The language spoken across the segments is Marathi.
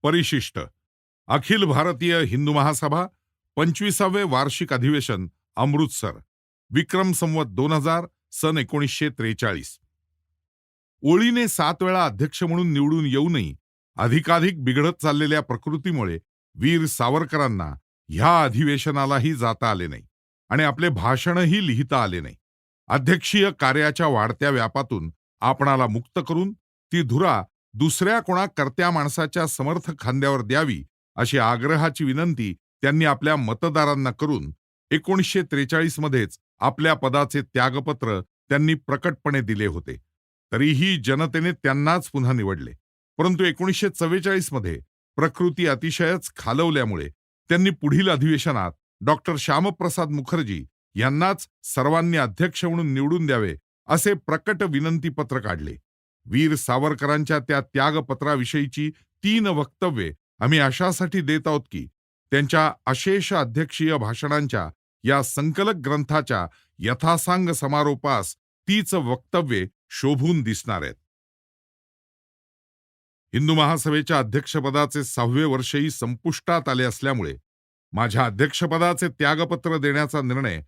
परिशिष्ट अखिल भारतीय हिंदू महासभा 25वे वार्षिक अधिवेशन अमृतसर विक्रम संवत 2000 सन 1943. ओळीने 7 वेळा अध्यक्ष म्हणून निवडून येऊनही अधिकाधिक बिघडत चाललेल्या प्रकृतीमुळे वीर सावरकरांना ह्या अधिवेशनालाही जाता आले नाही आणि आपले भाषणही लिहिता आले नाही. अध्यक्षीय कार्याच्या वाढत्या व्यापातून आपणाला मुक्त करून ती धुरा दुसऱ्या कोणा कर्त्या माणसाच्या समर्थ खांद्यावर द्यावी अशी आग्रहाची विनंती त्यांनी आपल्या मतदारांना करून 1943 मध्येच आपल्या पदाचे त्यागपत्र त्यांनी प्रकटपणे दिले होते. तरीही जनतेने त्यांनाच पुन्हा निवडले. परंतु 1944 मध्ये प्रकृती अतिशयच खालवल्यामुळे त्यांनी पुढील अधिवेशनात डॉक्टर श्यामप्रसाद मुखर्जी यांनाच सर्वांनी अध्यक्ष म्हणून निवडून द्यावे असे प्रकट विनंतीपत्र काढले. वीर सावरकरांच्या त्या त्यागपत्राविषयीची 3 वक्तव्ये आम्ही अशासाठी देत आहोत की त्यांच्या अशेष अध्यक्षीय भाषणांच्या या संकलक ग्रंथाच्या यथासांग समारोपास तीच वक्तव्ये शोभून दिसणार आहेत. हिंदू महासभेच्या अध्यक्षपदाचे 6वे वर्षही संपुष्टात आले असल्यामुळे माझ्या अध्यक्षपदाचे त्यागपत्र देण्याचा निर्णय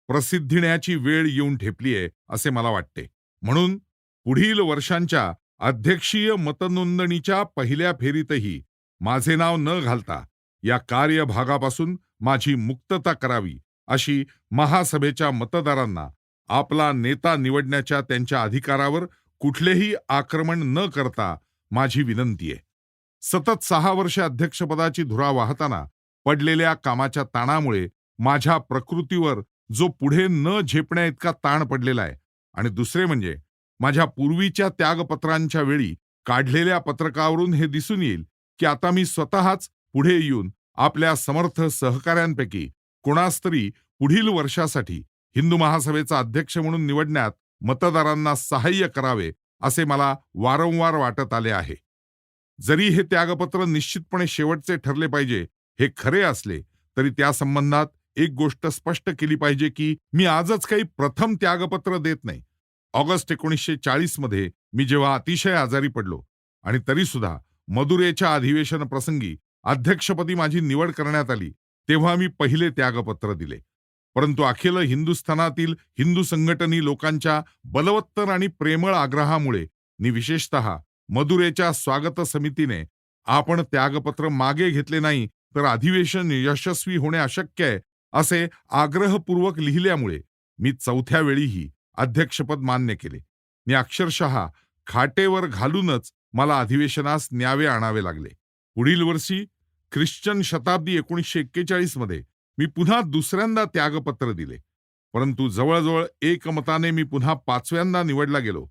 प्रसिद्धीण्याची वेळ येऊन ठेपली आहे असे मला वाटते. म्हणून पुढील वर्षांच्या अध्यक्षीय मतनोंदणीच्या पहिल्या फेरीतही माझे नाव न घालता या कार्यभागापासून माझी मुक्तता करावी अशी महासभेच्या मतदारांना आपला नेता निवडण्याच्या त्यांच्या अधिकारावर कुठलेही आक्रमण न करता माझी विनंती आहे. सतत 6 वर्ष अध्यक्षपदाची धुरा वाहताना पडलेल्या कामाच्या ताणामुळे माझ्या प्रकृतीवर जो पुढे न झेपण्या इतका ताण पडलेला आहे आणि दुसरे म्हणजे माझ्या पूर्वीच्या त्यागपत्रांच्या वेळी काढलेल्या पत्रकावरून हे दिसून येईल की आता मी स्वतःच पुढे येऊन आपल्या समर्थ सहकाऱ्यांपैकी कोणास तरी पुढील वर्षासाठी हिंदू महासभेचा अध्यक्ष म्हणून निवडण्यात मतदारांना सहाय्य करावे असे मला वारंवार वाटत आले आहे. जरी हे त्यागपत्र निश्चितपणे शेवटचे ठरले पाहिजे हे खरे असले तरी त्या संबंधात एक गोष्ट स्पष्ट केली पाहिजे की मी आजच काही प्रथम त्यागपत्र देत नाही. ऑगस्ट 1940 मध्ये मी जेव्हा अतिशय आजारी पडलो आणि तरीसुद्धा मदुरेच्या अधिवेशन प्रसंगी अध्यक्षपदी माझी निवड करण्यात आली तेव्हा मी पहिले त्यागपत्र दिले. परंतु अखिल हिंदुस्थानातील हिंदू संघटनी लोकांच्या बलवत्तर आणि प्रेमळ आग्रहामुळे आणि विशेषतः मदुरेच्या स्वागत समितीने आपण त्यागपत्र मागे घेतले नाही तर अधिवेशन यशस्वी होणे अशक्य आहे असे आग्रहपूर्वक लिहिल्यामुळे मी 4थ्या वेळीही अध्यक्षपद मान्य केले आणि अक्षरशः खाटेवर घालूनच मला अधिवेशनास न्यावे आणावे लागले. पुढील वर्षी ख्रिश्चन शताब्दी 1941 मध्ये मी पुन्हा दुसऱ्यांदा त्यागपत्र दिले. परंतु जवळजवळ एकमताने मी पुन्हा 5व्यांदा निवडला गेलो.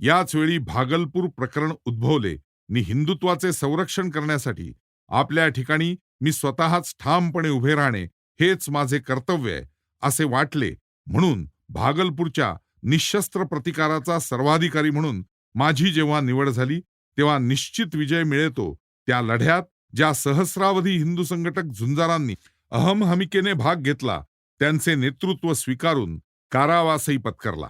याच वेळी भागलपूर प्रकरण उद्भवले आणि हिंदुत्वाचे संरक्षण करण्यासाठी आपल्या ठिकाणी मी स्वतःच ठामपणे उभे राहणे हेच माझे कर्तव्य आहे असे वाटले. म्हणून भागलपूरच्या निशस्त्र प्रतिकाराचा सर्वाधिकारी म्हणून माझी जेव्हा निवड झाली तेव्हा निश्चित विजय मिळतो त्या लढ्यात ज्या सहस्रावधी हिंदू संघटक झुंजारांनी अहमहमिकेने भाग घेतला त्यांचे नेतृत्व स्वीकारून कारावासही पत्करला.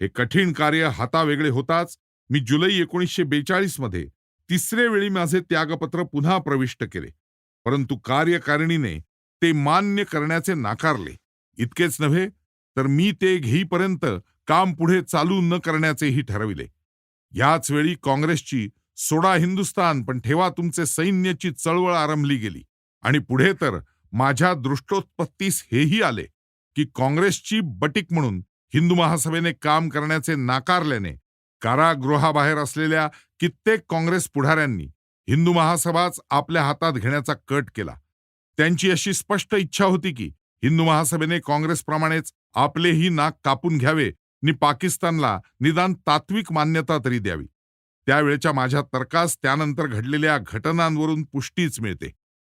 हे कठीण कार्य हातावेगळे होताच मी जुलै 1942 मध्ये 3रे वेळी माझे त्यागपत्र पुन्हा प्रविष्ट केले. परंतु कार्यकारिणीने ते मान्य करण्याचे नाकारले. इतकेच नव्हे तर मी ते घेईपर्यंत काम पुढे चालू न करण्याचेही ठरविले. याच वेळी काँग्रेसची सोडा हिंदुस्तान पण ठेवा तुमचे सैन्यची चळवळ आरंभली गेली आणि पुढे तर माझ्या दृष्टोत्पत्तीस हेही आले की काँग्रेसची बटीक म्हणून हिंदू महासभेने काम करण्याचे नाकारल्याने कारागृहाबाहेर असलेल्या कित्येक काँग्रेस पुढाऱ्यांनी हिंदू महासभाच आपल्या हातात घेण्याचा कट केला. त्यांची अशी स्पष्ट इच्छा होती की हिंदू महासभेने काँग्रेसप्रमाणेच आपलेही नाक कापून घ्यावे आणि पाकिस्तानला निदान तात्विक मान्यता तरी द्यावी. त्यावेळेच्या माझ्या तर्कास त्यानंतर घडलेल्या घटनांवरून पुष्टीच मिळते.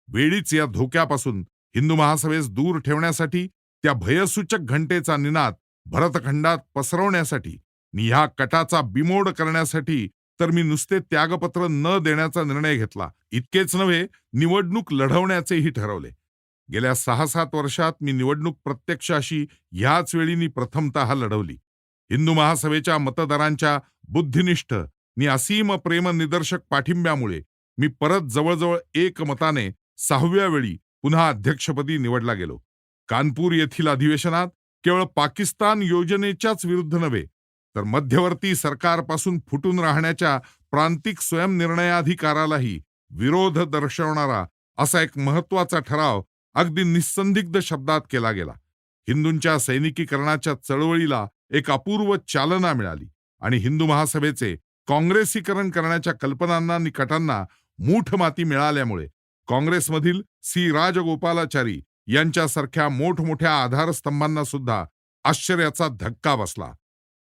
वेळीच या धोक्यापासून हिंदू महासभेस दूर ठेवण्यासाठी त्या भयसूचक घंटेचा निनाद भरतखंडात पसरवण्यासाठी आणि ह्या कटाचा बिमोड करण्यासाठी तर मी नुसते त्यागपत्र न देण्याचा निर्णय घेतला. इतकेच नव्हे निवडणूक लढवण्याचेही ठरवले. गेल्या 6-7 वर्षात मी निवडणूक प्रत्यक्ष अशी ह्याच वेळी मी प्रथमतः लढवली. हिंदू महासभेच्या मतदारांच्या बुद्धिनिष्ठ आणि असीम प्रेम निदर्शक पाठिंब्यामुळे मी परत जवळजवळ एकमताने 6व्या वेळी पुन्हा अध्यक्षपदी निवडला गेलो. कानपूर येथील अधिवेशनात केवळ पाकिस्तान योजनेच्याच विरुद्ध नव्हे, तर मध्यवर्ती सरकारपासून फुटून राहण्याच्या प्रांतिक स्वयंनिर्णयाधिकारालाही विरोध दर्शवणारा असा एक महत्वाचा ठराव अगदी निस्संदिग्ध शब्दात केला गेला. हिंदूंच्या सैनिकीकरणाच्या चळवळीला एक अपूर्व चालना मिळाली आणि हिंदू महासभेचे काँग्रेसीकरण करण्याच्या कल्पनांना आणि कटांना मूठ माती मिळाल्यामुळे काँग्रेसमधील सी राजगोपालाचारी यांच्यासारख्या मोठमोठ्या आधारस्तंभांना सुद्धा आश्चर्याचा धक्का बसला.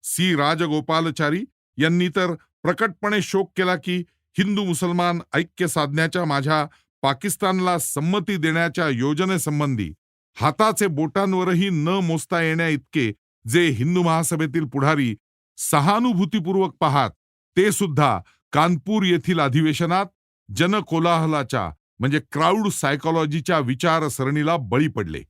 सी राजगोपालाचारी यांनी तर प्रकटपणे शोक केला की हिंदू मुसलमान ऐक्य साधण्याच्या माझ्या पाकिस्तानला संमती देण्याच्या योजनेसंबंधी हाताचे बोटांवरही न मोजता येण्या इतके जे हिंदू महासभेतील पुढारी सहानुभूतीपूर्वक पाहात, ते सुद्धा कानपूर येथील अधिवेशनात जनकोलाहलाच्या म्हणजे क्राऊड सायकॉलॉजीच्या विचारसरणीला बळी पडले.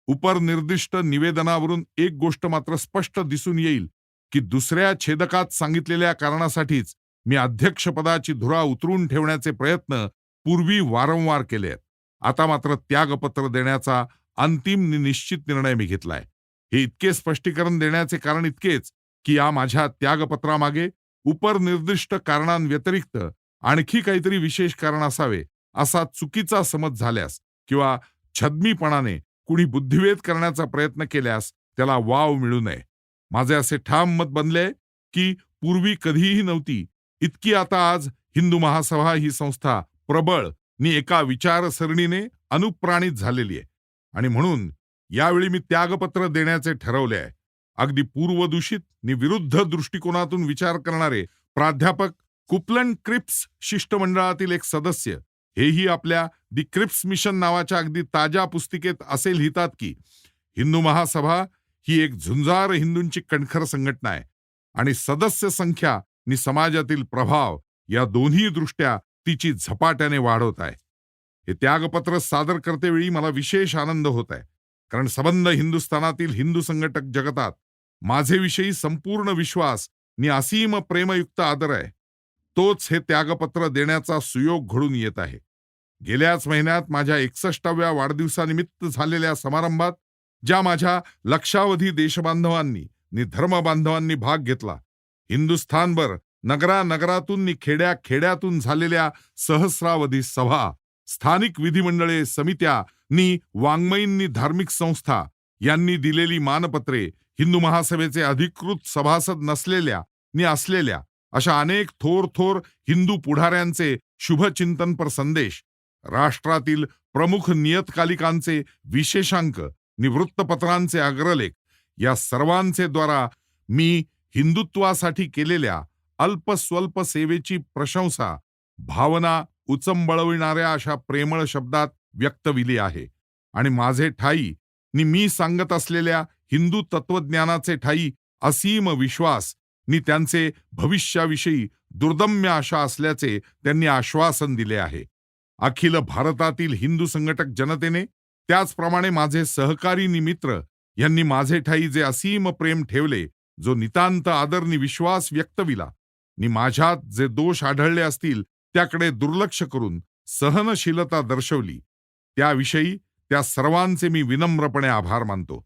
उपरनिर्दिष्ट निवेदनावरून एक गोष्ट मात्र स्पष्ट दिसून येईल की दुसऱ्या छेदकात सांगितलेल्या कारणासाठीच मी अध्यक्षपदाची धुरा उतरून ठेवण्याचे प्रयत्न पूर्वी वारंवार केले आहेत. आता मात्र त्यागपत्र देण्याचा अंतिम निश्चित निर्णय मी घेतलाय. हे इतके स्पष्टीकरण देण्याचे कारण इतकेच की या माझ्या त्यागपत्रामागे उपरनिर्दिष्ट कारणांव्यतिरिक्त आणखी काहीतरी विशेष कारण असावे असा चुकीचा समज झाल्यास किंवा छद्मीपणाने कुणी बुद्धिभेद करण्याचा प्रयत्न केल्यास त्याला वाव मिळू नये. माझे असे ठाम मत बनले की पूर्वी कधीही नव्हती इतकी आता आज हिंदू महासभा ही संस्था प्रबळ नि एका विचारसरणीने अनुप्राणित झालेली आहे आणि म्हणून यावेळी मी त्यागपत्र देण्याचे ठरवले आहे. अगदी पूर्वदूषित नि विरुद्ध दृष्टिकोनातून विचार करणारे प्राध्यापक कुपलन क्रिप्स शिष्टमंडळातील एक सदस्य हेही आपल्या दी क्रिप्स मिशन नावाच्या अगदी ताज्या पुस्तिकेत असे लिहितात की हिंदू महासभा ही एक झुंजार हिंदूंची कणखर संघटना आहे आणि सदस्य संख्या नि समाजातील प्रभाव या दोन्ही दृष्ट्या तिची झपाट्याने वाढवत आहे. हे त्यागपत्र सादर करतेवेळी मला विशेष आनंद होत आहे, कारण सबंध हिंदुस्थानातील हिंदू संघटक जगतात माझेविषयी संपूर्ण विश्वास नि असीम प्रेमयुक्त आदर आहे. तोच हे त्यागपत्र देण्याचा सुयोग घडून येत आहे. गेल्याच महिन्यात माझ्या 61व्या वाढदिवसानिमित्त झालेल्या समारंभात ज्या माझ्या लक्षावधी देशबांधवांनी नि धर्मबांधवांनी भाग घेतला, हिंदुस्थानभर नगरातून नि खेड्यातून झालेल्या सहस्रावधी सभा, स्थानिक विधिमंडळे, समित्या नि वाङ्मयीन धार्मिक संस्था यांनी दिलेली मानपत्रे, हिंदू महासभेचे अधिकृत सभासद नसलेल्या नि असलेल्या अशा अनेक थोर हिंदू पुढाऱ्यांचे शुभचिंतनपर संदेश, राष्ट्रातील प्रमुख नियतकालिकांचे विशेषांक नि वृत्तपत्रांचे अग्रलेख या सर्वांचे द्वारा मी हिंदुत्वासाठी केलेल्या अल्पस्वल्प सेवेची प्रशंसा भावना उचंबळविणाऱ्या अशा प्रेमळ शब्दात व्यक्तविली आहे आणि माझे ठाई नि मी सांगत असलेल्या हिंदू तत्वज्ञानाचे ठाई असीम विश्वास नि त्यांचे भविष्याविषयी दुर्दम्य आशा असल्याचे त्यांनी आश्वासन दिले आहे. अखिल भारतातील हिंदू संघटक जनतेने त्याचप्रमाणे माझे सहकारी नि मित्र यांनी माझे ठाई जे असीम प्रेम ठेवले, जो नितांत आदर नि विश्वास व्यक्तविला नि माझ्यात जे दोष आढळले असतील त्याकडे दुर्लक्ष करून सहनशीलता दर्शवली, त्याविषयी त्या सर्वांचे मी विनम्रपणे आभार मानतो.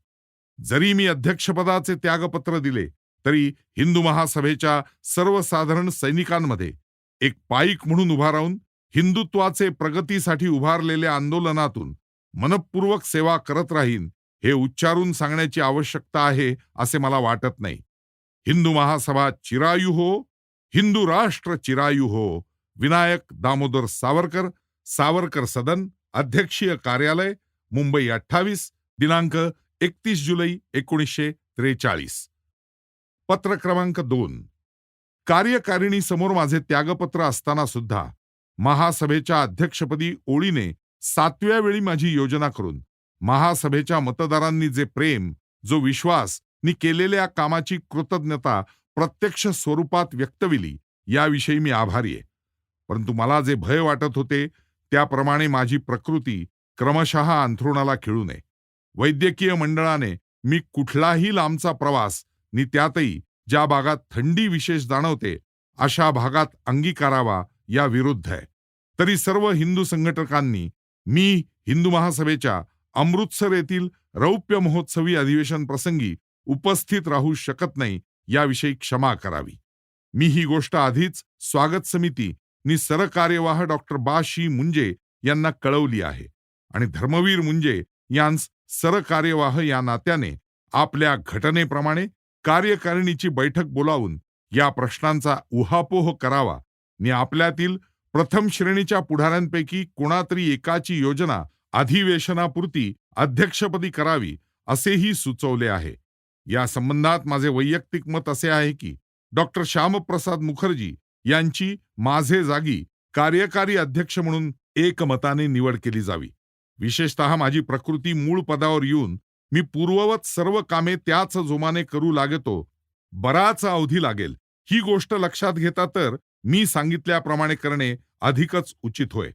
जरी मी अध्यक्षपदाचे त्यागपत्र दिले तरी हिंदू महासभेच्या सर्वसाधारण सैनिकांमध्ये एक पाईक म्हणून उभा राहून हिंदुत्वाचे प्रगतीसाठी उभारलेल्या आंदोलनातून मनपूर्वक सेवा करत राहीन हे उच्चारून सांगण्याची आवश्यकता आहे असे मला वाटत नाही. हिंदू महासभा चिरायू हो, हिंदू राष्ट्र चिरायू हो. विनायक दामोदर सावरकर, सावरकर सदन, अध्यक्षीय कार्यालय, मुंबई 28, दिनांक 31 जुलै 1943. पत्र क्रमांक 2. कार्यकारिणी समोर माझे त्यागपत्र असताना सुद्धा महासभेच्या अध्यक्षपदी ओळीने 7व्या वेळी माझी योजना करून महासभेच्या मतदारांनी जे प्रेम, जो विश्वास नि केलेल्या कामाची कृतज्ञता प्रत्यक्ष स्वरूपात व्यक्तविली याविषयी मी आभारी आहे. परंतु मला जे भय वाटत होते त्याप्रमाणे माझी प्रकृती क्रमशः अंथरुणाला खिळू नये. वैद्यकीय मंडळाने मी कुठलाही लांबचा प्रवास नि त्यातही ज्या भागात थंडी विशेष जाणवते अशा भागात अंगीकारावा या विरुद्ध आहे. तरी सर्व हिंदू संघटकांनी मी हिंदू महासभेच्या अमृतसर येथील रौप्य महोत्सवी अधिवेशन प्रसंगी उपस्थित राहू शकत नाही याविषयी क्षमा करावी. मी ही गोष्ट आधीच स्वागत समिती नि सरकार्यवाह डॉक्टर बाशी मुंजे यांना कळवली आहे आणि धर्मवीर मुंजे यांस सरकार्यवाह या नात्याने आपल्या घटनेप्रमाणे कार्यकारिणीची बैठक बोलावून या प्रश्नांचा उहापोह करावा नि आपल्यातील प्रथम श्रेणीच्या पुढाऱ्यांपैकी कोणातरी एकाची योजना अधिवेशनापुरती अध्यक्षपदी करावी असेही सुचवले आहे. या संबंधात माझे वैयक्तिक मत असे आहे की डॉक्टर श्यामप्रसाद मुखर्जी यांची माझे जागी कार्यकारी अध्यक्ष म्हणून एकमताने निवड केली जावी. विशेषतः माझी प्रकृती मूळ पदावर येऊन मी पूर्ववत सर्व कामे त्याच जोमाने करू लागतो. बराच अवधी लागेल. ही गोष्ट लक्षात घेता तर मी सांगितल्याप्रमाणे करणे अधिकच उचित होय.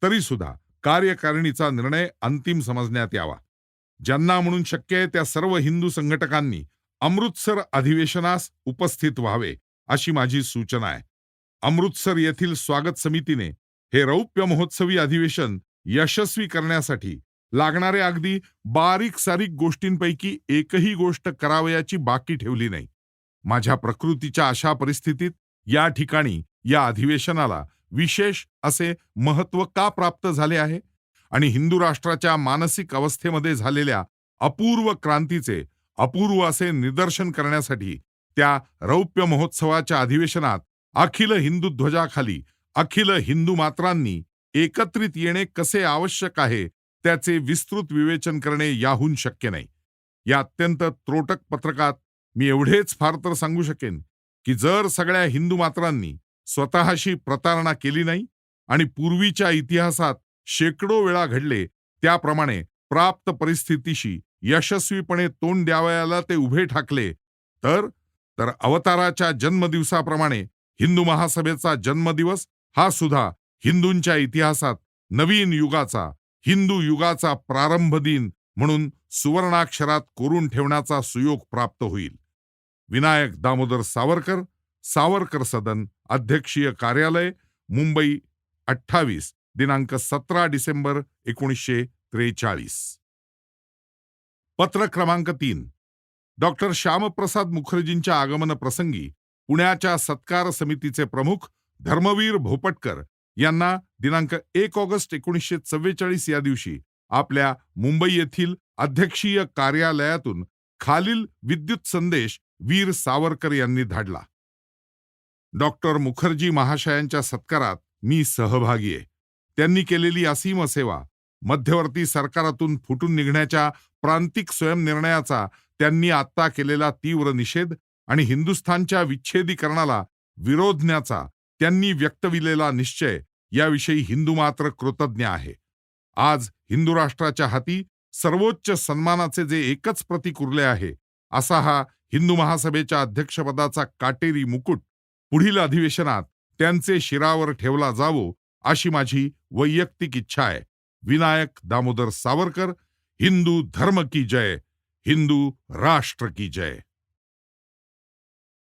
तरी सुद्धा कार्यकारिणीचा निर्णय अंतिम समजण्यात यावा. ज्यांना म्हणून शक्य आहे त्या सर्व हिंदू संघटकांनी अमृतसर अधिवेशनास उपस्थित व्हावे अशी माझी सूचना आहे. अमृतसर येथील स्वागत समितीने हे रौप्य महोत्सवी अधिवेशन यशस्वी करण्यासाठी लागणाऱ्या अगदी बारीक सारीक गोष्टींपैकी एकही गोष्ट करावयाची बाकी ठेवली नाही. माझ्या प्रकृतीच्या अशा परिस्थितीत या ठिकाणी या अधिवेशनाला विशेष असे महत्त्व का प्राप्त झाले आहे आणि हिंदू राष्ट्राच्या मानसिक अवस्थेमध्ये झालेल्या अपूर्व क्रांतीचे अपूर्व असे निदर्शन करण्यासाठी त्या रौप्य महोत्सवाच्या अधिवेशनात अखिल हिंदू ध्वजाखाली अखिल हिंदू मात्रांनी एकत्रित येणे कसे आवश्यक आहे त्याचे विस्तृत विवेचन करणे याहून शक्य नाही. या अत्यंत त्रोटक पत्रकात मी एवढेच फार तर सांगू शकेन की जर सगळ्या हिंदू मात्रांनी स्वतःशी प्रतारणा केली नाही आणि पूर्वीच्या इतिहासात शेकडो वेळा घडले त्याप्रमाणे प्राप्त परिस्थितीशी यशस्वीपणे तोंड द्यावयाला ते उभे ठाकले तर अवताराच्या जन्मदिवसाप्रमाणे हिंदू महासभेचा जन्मदिवस हा सुद्धा हिंदूंच्या इतिहासात नवीन युगाचा हिंदू युगाचा प्रारंभ दिन म्हणून सुवर्णाक्षरात कोरून ठेवण्याचा सुयोग प्राप्त होईल. विनायक दामोदर सावरकर, सावरकर सदन, अध्यक्षीय कार्यालय, मुंबई 28 दिनांक 17 डिसेंबर 1943. पत्र क्रमांक 3. डॉक्टर श्यामप्रसाद मुखर्जींच्या आगमन प्रसंगी पुण्याच्या सत्कार समितीचे प्रमुख धर्मवीर भोपटकर यांना दिनांक 1 ऑगस्ट 1944 या दिवशी आपल्या मुंबई येथील अध्यक्षीय कार्यालयातून खालील विद्युत संदेश वीर सावरकर यांनी धाडला. डॉक्टर मुखर्जी महाशयांच्या सत्कारात मी सहभागी आहे. त्यांनी केलेली असीम सेवा, मध्यवर्ती सरकारातून फुटून निघण्याच्या प्रांतिक स्वयंनिर्णयाचा त्यांनी आत्ता केलेला तीव्र निषेध आणि हिंदुस्थानच्या विच्छेदीकरणाला विरोधण्याचा त्यांनी व्यक्तविलेला निश्चय याविषयी हिंदू मात्र कृतज्ञ आहे. आज हिंदू राष्ट्राच्या हाती सर्वोच्च सन्मानाचे जे एकच प्रतीक उरले आहे असा हा हिंदू महासभेच्या अध्यक्षपदाचा काटेरी मुकुट पुढील अधिवेशनात त्यांचे शिरावर ठेवला जावो अशी माझी वैयक्तिक इच्छा आहे. विनायक दामोदर सावरकर. हिंदू धर्म की जय, हिंदू राष्ट्र की जय.